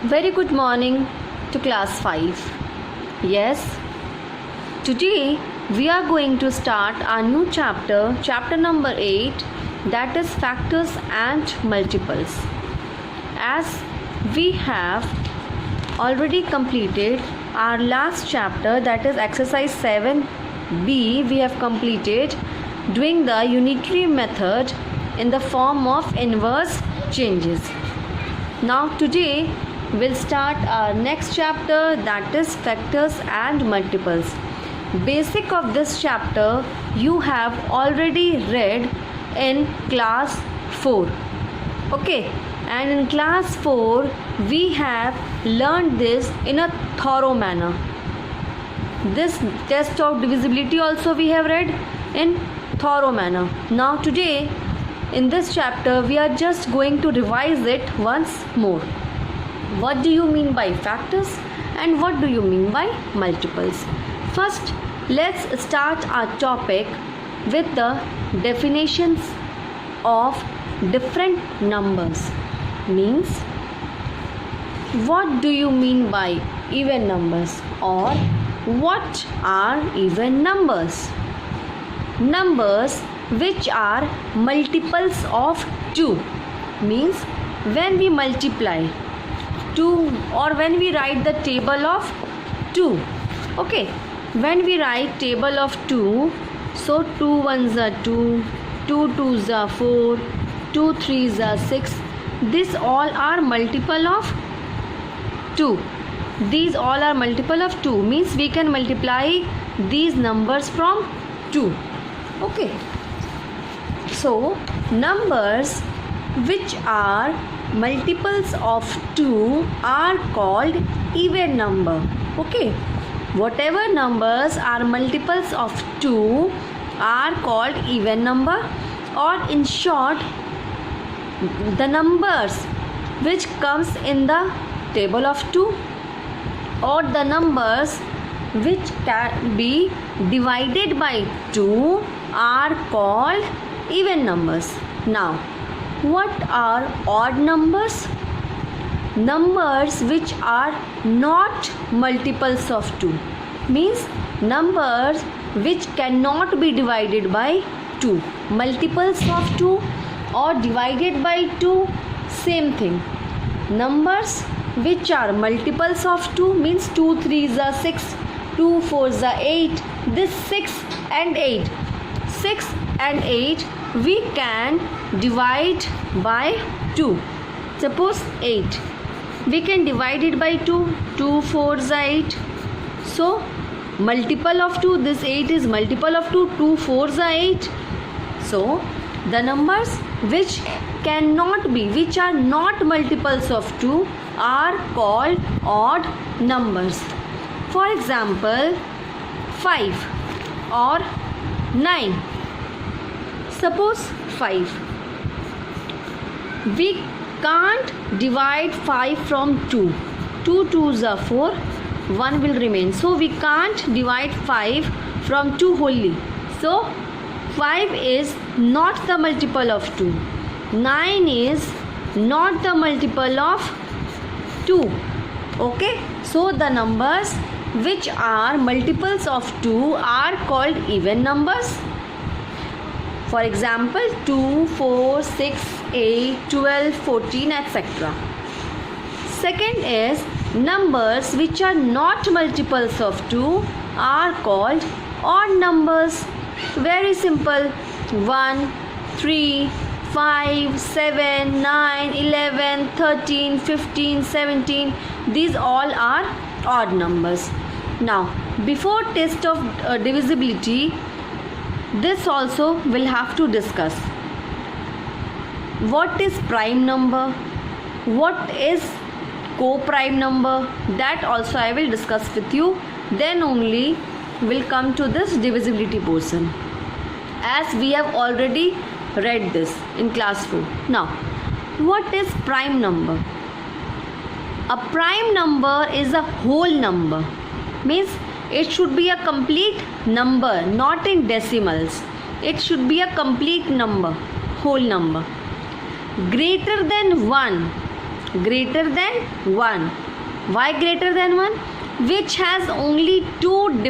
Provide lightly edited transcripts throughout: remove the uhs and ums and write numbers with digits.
Very good morning to class 5. Yes, today we are going to start our new chapter, chapter number 8, that is factors and multiples. As we have already completed our last chapter, that is exercise 7b, we have completed doing the unitary method in the form of inverse changes. Now today we'll start our next chapter, that is factors and multiples. Basic of this chapter you have already read in class 4. Okay, and in class 4 we have learned this in a thorough manner. This test of divisibility also we have read in thorough manner. Now today in this chapter we are just going to revise it once more. What do you mean by factors and what do you mean by multiples? First, let's start our topic with the definitions of different numbers. Means, what do you mean by even numbers or what are even numbers? Numbers which are multiples of 2 means when we multiply 2 or when we write the table of 2. Okay, when we write table of 2, so 2 1s are 2, 2 2s are 4, 2 3s are 6. These all are multiple of 2. These all are multiple of 2 means we can multiply these numbers from 2. Okay, so numbers which are multiples of 2 are called even number. Okay, whatever numbers are multiples of 2 are called even number, or in short the numbers which comes in the table of 2 or the numbers which can be divided by 2 are called even numbers. Now, what are odd numbers? Numbers which are not multiples of 2 means numbers which cannot be divided by 2. Multiples of 2 or divided by 2, same thing. Numbers which are multiples of 2 means 2 3s are 6, 2 4s are 8. This 6 and 8. 6 and 8 we can divide by 2. Suppose 8. We can divide it by 2. 2 4s are 8. So, multiple of 2. This 8 is multiple of 2. 2 4s are 8. So, the numbers which cannot be, which are not multiples of 2 are called odd numbers. For example, 5 or 9. Suppose 5. We can't divide 5 from 2. 2 2s are 4. 1 will remain. So we can't divide 5 from 2 wholly. So 5 is not the multiple of 2. 9 is not the multiple of 2. Okay. So the numbers which are multiples of 2 are called even numbers. For example, 2, 4, 6, 8, 12, 14, etc. Second is numbers which are not multiples of 2 are called odd numbers. Very simple. 1, 3, 5, 7, 9, 11, 13, 15, 17. These all are odd numbers. Now, before test of divisibility, this also will have to discuss. What is prime number? What is co-prime number? That also I will discuss with you. Then only will come to this divisibility portion, as we have already read this in class 4. Now, what is prime number? A prime number is a whole number. Means it should be a complete number, not in decimals. It should be a complete number, whole number. Greater than 1 greater than 1. Why greater than 1? Which has only two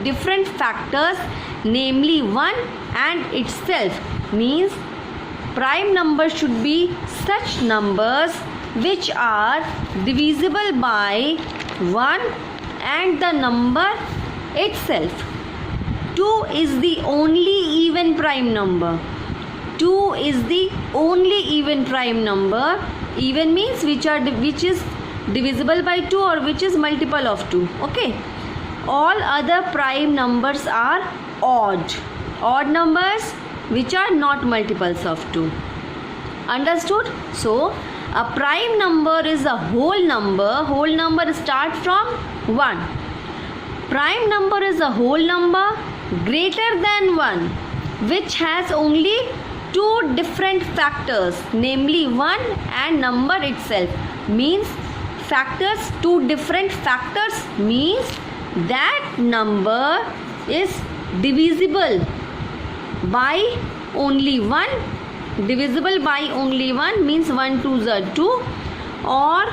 different factors, namely 1 and itself. Means prime number should be such numbers which are divisible by 1 and the number itself. 2 is the only even prime number. 2 is the only even prime number. Even means which is divisible by 2 or which is multiple of 2. Okay. All other prime numbers are odd. Odd numbers which are not multiples of 2. Understood? So, a prime number is a whole number. Whole number start from 1. Prime number is a whole number greater than 1 which has only two different factors, namely 1 and number itself. Means factors, two different factors means that number is divisible by only 1. Divisible by only 1 means 1 2s are 2, or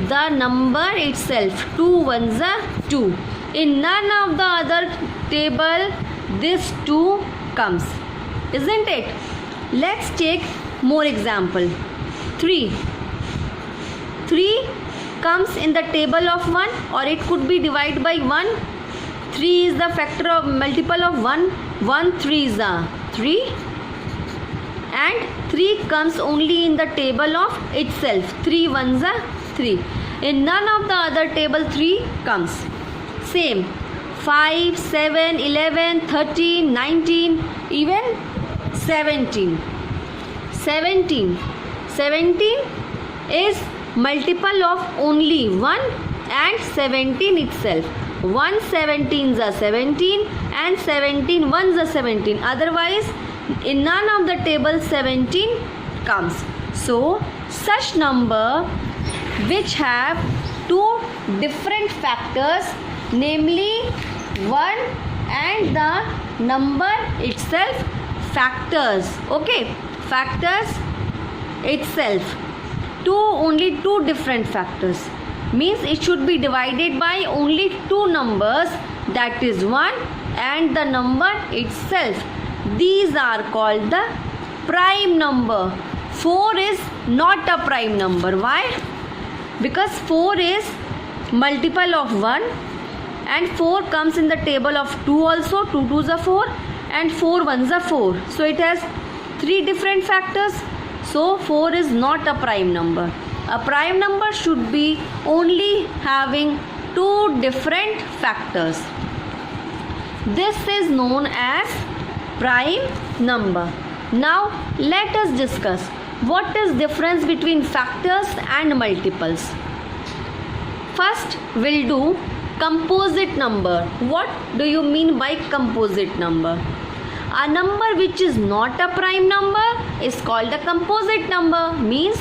the number itself 2 1s are 2. In none of the other table this 2 comes, isn't it? Let's take more example. 3 comes in the table of 1, or it could be divided by 1. 3 is the factor of multiple of 1. 1 3s are 3, and 3 comes only in the table of itself. 3 1s are 3. In none of the other table 3 comes. Same 5, 7, 11, 13, 19, even 17. 17 is multiple of only 1 and 17 itself. 1 17s are 17 and 17 1s are 17. Otherwise, in none of the table 17 comes. So, such number which have two different factors, namely 1 and the number itself, factors. Okay, factors itself. Only two different factors. Means it should be divided by only two numbers, that is 1 and the number itself. These are called the prime number. 4 is not a prime number. Why? Because 4 is multiple of 1 and 4 comes in the table of 2 also. 2 2s are 4 and 4 1s are 4. So it has three different factors. So 4 is not a prime number. A prime number should be only having two different factors. This is known as prime number. Now let us discuss what is difference between factors and multiples. First we'll do composite number. What do you mean by composite number? A number which is not a prime number is called a composite number. Means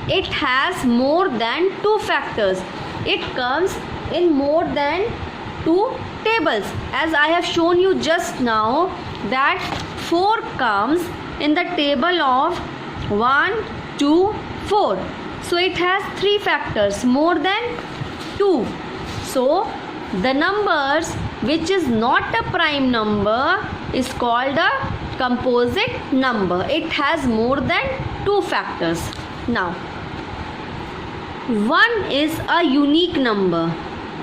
it has more than two factors. It comes in more than two tables. As I have shown you just now that 4 comes in the table of 1, 2, 4. So it has three factors, more than 2. So the numbers which is not a prime number is called a composite number. It has more than two factors. Now 1 is a unique number.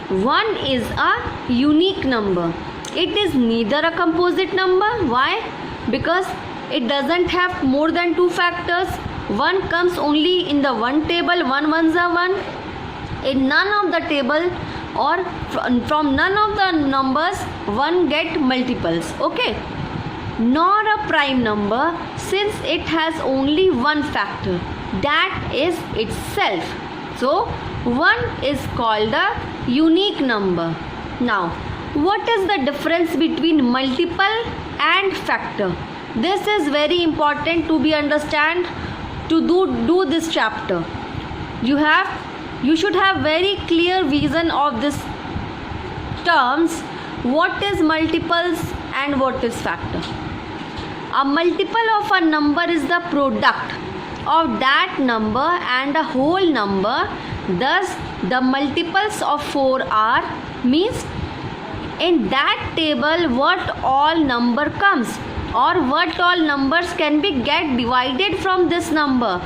1 is a unique number. It is neither a composite number. Why? Because it doesn't have more than two factors. 1 comes only in the one table. 1 1s are 1. In none of the table or from none of the numbers 1 get multiples. Okay. Nor a prime number, since it has only one factor, that is itself. So 1 is called a unique number. Now what is the difference between multiple and factor? This is very important to be understand to do this chapter. You should have very clear vision of this terms. What is multiples and what is factor? A multiple of a number is the product of that number and a whole number. Thus the multiples of 4 are, means in that table what all number comes or what all numbers can be get divided from this number.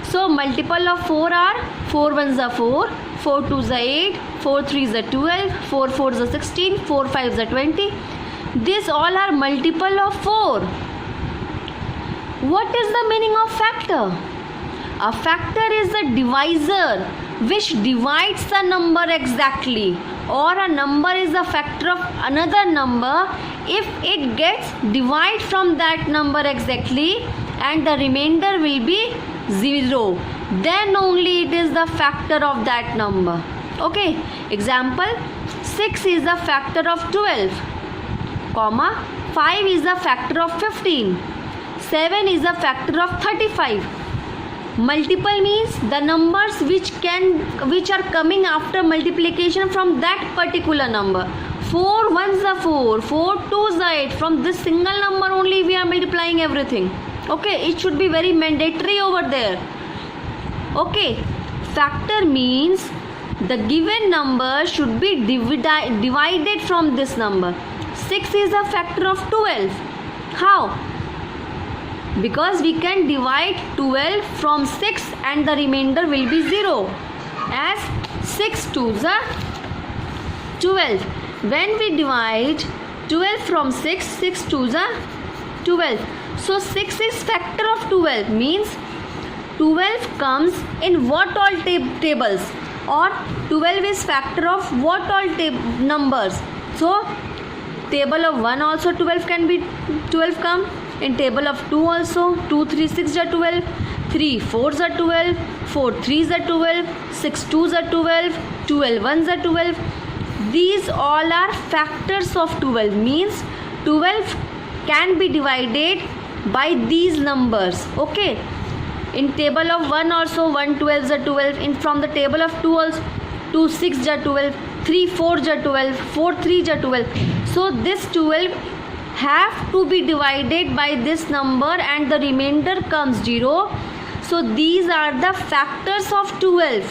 So multiple of 4 are 4 ones are 4, 4 twos are 8, 4 threes are 12, 4 fours are 16, 4 fives are 20. These all are multiple of 4. What is the meaning of factor? A factor is a divisor which divides a number exactly, or a number is a factor of another number if it gets divided from that number exactly and the remainder will be 0. Then only it is the factor of that number. Okay, example, 6 is a factor of 12, comma 5 is a factor of 15, 7 is a factor of 35. Multiple means the numbers which are coming after multiplication from that particular number. 4 ones are 4, 4 twos are 8. From this single number only we are multiplying everything. Okay, it should be very mandatory over there. Okay, factor means the given number should be divided from this number. 6 is a factor of 12. How? Because we can divide 12 from 6 and the remainder will be 0, as 6 twos are 12. When we divide 12 from 6, 6 twos are 12. So 6 is factor of 12, means 12 comes in what all tables, or 12 is factor of what all numbers. So table of 1 also 12 can be 12 come. In table of 2 also, 2 3 6 are 12, 3 4s are 12, 4 3s are 12, 6 2s are 12, 12 1s are 12. These all are factors of 12, means 12 can be divided by these numbers. Okay, in table of 1 also 1 12s are 12, in from the table of 2 also 2 6 are 12, 3 4s are 12, 4 3s are 12. So this 12 have to be divided by this number and the remainder comes 0. So these are the factors of 12.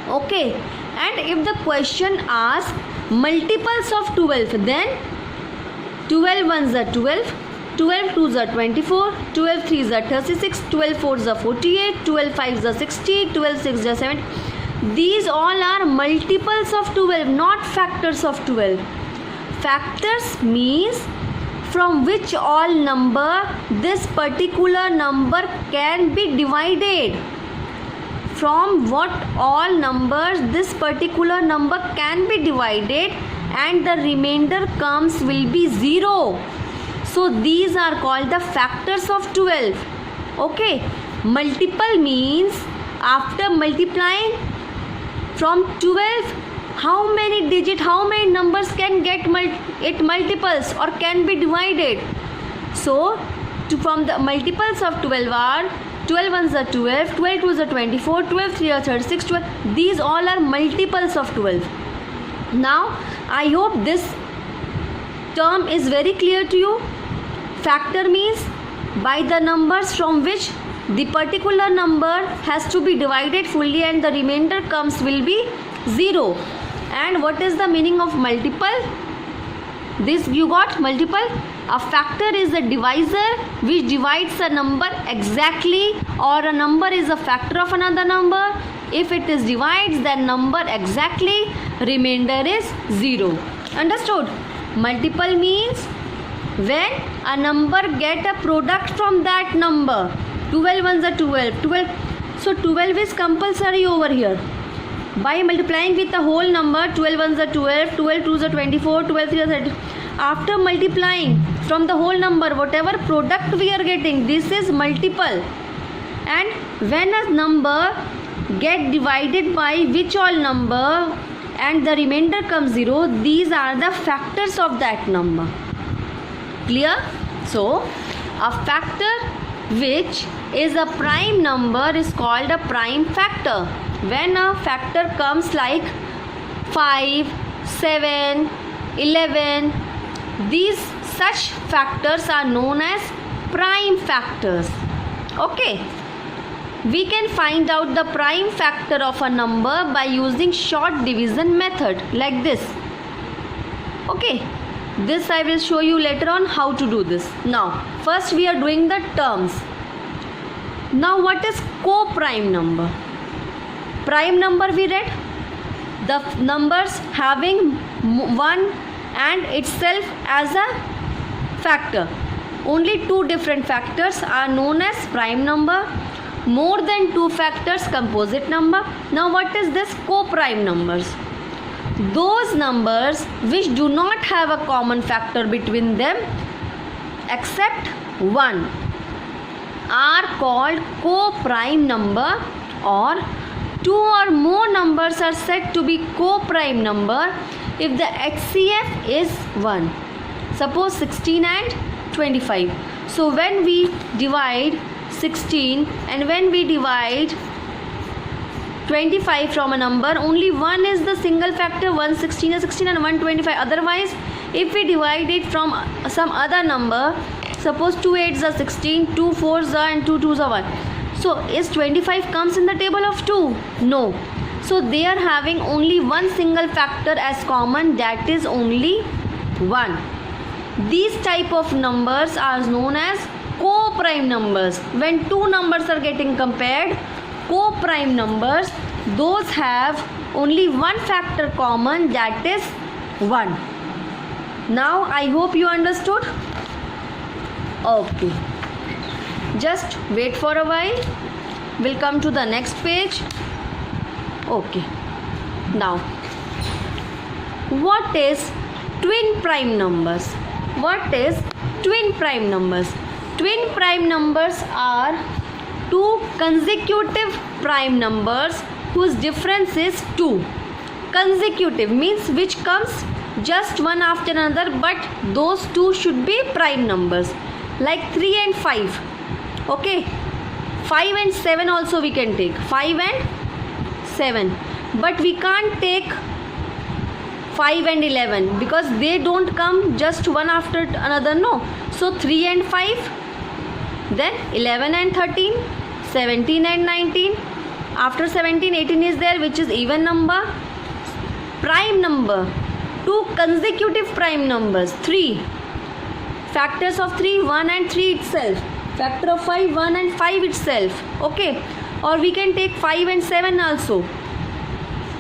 Okay, and if the question asks multiples of 12, then 12 ones are 12, 12 twos are 24, 12 threes are 36, 12 fours are 48, 12 fives are 60, 12 sixes are 70. These all are multiples of 12, not factors of 12. Factors means from which all number this particular number can be divided. From what all numbers this particular number can be divided and the remainder comes will be 0. So these are called the factors of 12. Okay, multiple means after multiplying from 12, how many numbers can get multiples or can be divided. So from the multiples of 12 are 12 ones are 12, 12 twos are 24, 12 3 are 36, 12. These all are multiples of 12. Now I hope this term is very clear to you. Factor means by the numbers from which the particular number has to be divided fully and the remainder comes will be 0. And what is the meaning of multiple? This you got multiple. A factor is a divisor which divides a number exactly, or a number is a factor of another number. If it is divides that number exactly, remainder is 0. Understood? Multiple means when a number get a product from that number. 12 ones are 12. So 12 is compulsory over here. By multiplying with the whole number, 12 ones are 12, 12 twos are 24, 12 threes are 30. After multiplying from the whole number, whatever product we are getting, this is multiple. And when a number get divided by which all number and the remainder comes 0, these are the factors of that number. Clear? So a factor which is a prime number is called a prime factor. When a factor comes like 5, 7, 11, these such factors are known as prime factors. Okay, We can find out the prime factor of a number by using short division method like this. Okay, this I will show you later on how to do this. Now, first we are doing the terms. Now, what is co-prime number? Prime number we read, the numbers having 1 and itself as a factor. Only two different factors are known as prime number. More than two factors, composite number. Now, what is this co-prime numbers? Those numbers which do not have a common factor between them except 1 are called co-prime number, or two or more numbers are said to be co-prime number if the HCF is 1. Suppose 16 and 25. So when we divide 16 and when we divide 25 from a number, only one is the single factor, 116 is 16 and 125. Otherwise, if we divide it from some other number, suppose 2 8s are 16, 2 4s are and 2 2s are 1. So is 25 comes in the table of 2? No. So they are having only one single factor as common, that is only 1. These type of numbers are known as co-prime numbers. When two numbers are getting compared, co-prime numbers, those have only one factor common, that is 1. Now I hope you understood. Okay, just wait for a while. We'll come to the next page. Okay, now what is twin prime numbers? What is twin prime numbers? Twin prime numbers are two consecutive prime numbers whose difference is 2. Consecutive means which comes just one after another, but those two should be prime numbers, like 3 and 5. Okay, 5 and 7 also we can take, 5 and 7, but we can't take 5 and 11 because they don't come just one after another. No, so 3 and 5, then 11 and 13, 17 and 19. After 17, 18 is there, which is even number. Prime number, two consecutive prime numbers, 3. Factors of 3, 1 and 3 itself. Factor of 5, 1 and 5 itself. Okay, or we can take 5 and 7 also.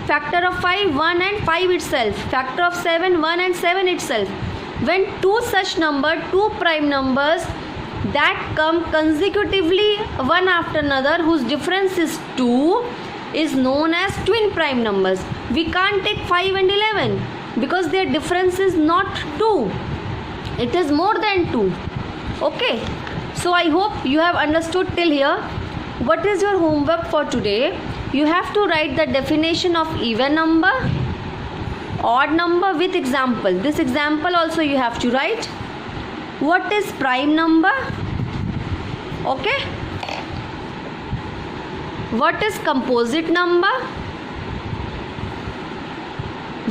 Factor of 5, 1 and 5 itself. Factor of 7, 1 and 7 itself. When two such number, two prime numbers that come consecutively one after another whose difference is 2 is known as twin prime numbers. We can't take 5 and 11 because their difference is not 2. It is more than 2. Okay, so I hope you have understood till here. What is your homework for today? You have to write the definition of even number, odd number with example. This example also you have to write. What is prime number? Okay. What is composite number?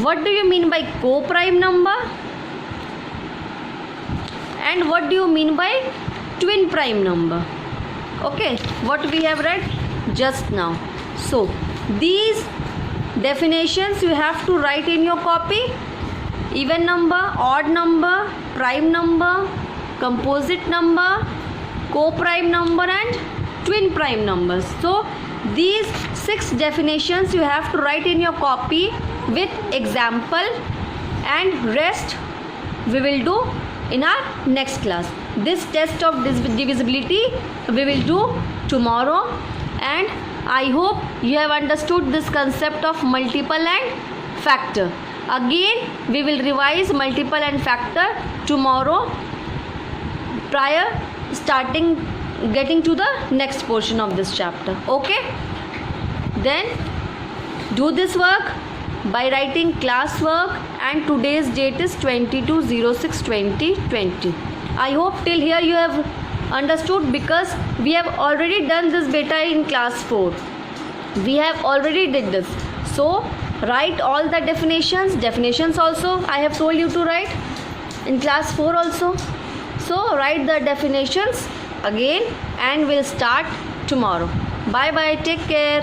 What do you mean by co-prime number? And what do you mean by twin prime number? Okay, what we have read just now. So these definitions you have to write in your copy. Even number, odd number, prime number, composite number, co-prime number and twin prime numbers. So these 6 definitions you have to write in your copy with example, and rest we will do in our next class. This test of divisibility we will do tomorrow, and I hope you have understood this concept of multiple and factor. Again we will revise multiple and factor tomorrow prior getting to the next portion of this chapter. Okay, then do this work by writing class work, and today's date is 22/06/2020. I hope till here you have understood, because we have already done this beta in class 4. We have already did this. So write all the definitions also I have told you to write in class 4 also. So write the definitions again, and we'll start tomorrow. Bye bye. Take care.